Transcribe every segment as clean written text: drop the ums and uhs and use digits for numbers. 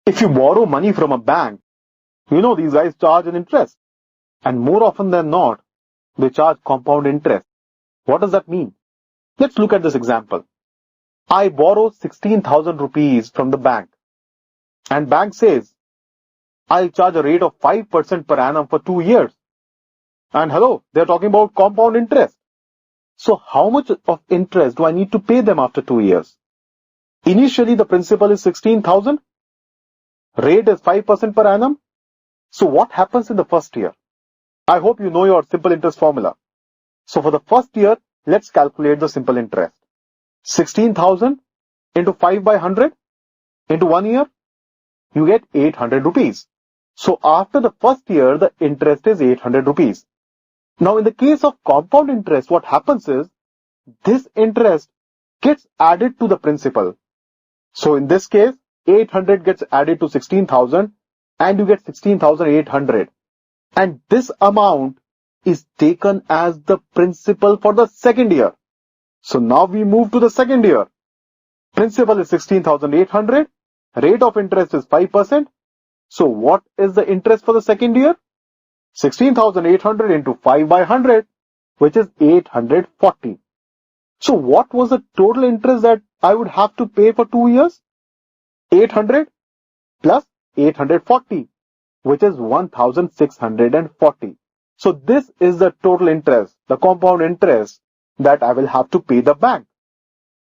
If you borrow money from a bank, these guys charge an interest. And more often than not, they charge compound interest. What does that mean? Let's look at this example. I borrow 16,000 rupees from the bank. And bank says, I'll charge a rate of 5% per annum for 2 years. And hello, they're talking about compound interest. So how much of interest do I need to pay them after 2 years? Initially, the principal is 16,000. Rate is 5% per annum. So what happens in the first year? I hope you know your simple interest formula. So for the first year, let's calculate the simple interest. 16,000 into 5 by 100 into 1 year, you get 800 rupees. So after the first year, the interest is 800 rupees. Now in the case of compound interest, what happens is this interest gets added to the principal. So in this case, 800 gets added to 16,000 and you get 16,800. And this amount is taken as the principal for the second year. So now we move to the second year. Principal is 16,800. Rate of interest is 5%. So what is the interest for the second year? 16,800 into 5 by 100, which is 840. So what was the total interest that I would have to pay for 2 years? 800 plus 840, which is 1,640. So this is the total interest, the compound interest that I will have to pay the bank.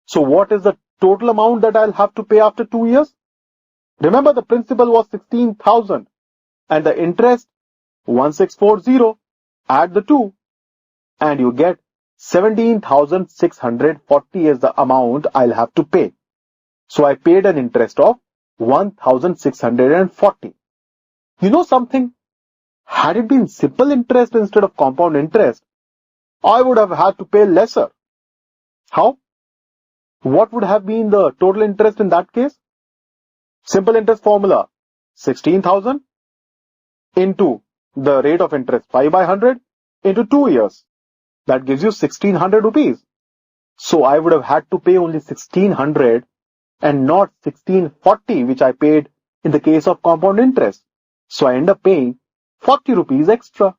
So what is the total amount that I'll have to pay after 2 years? Remember, the principal was 16,000 and the interest 1,640. Add the two and you get 17,640 is the amount I'll have to pay. So I paid an interest of 1,640. You know something? Had it been simple interest instead of compound interest, I would have had to pay lesser. How? What would have been the total interest in that case? Simple interest formula, 16,000 into the rate of interest 5 by 100 into 2 years. That gives you 1,600 rupees. So I would have had to pay only 1,600 and not 1,640, which I paid in the case of compound interest. So I end up paying 40 rupees extra.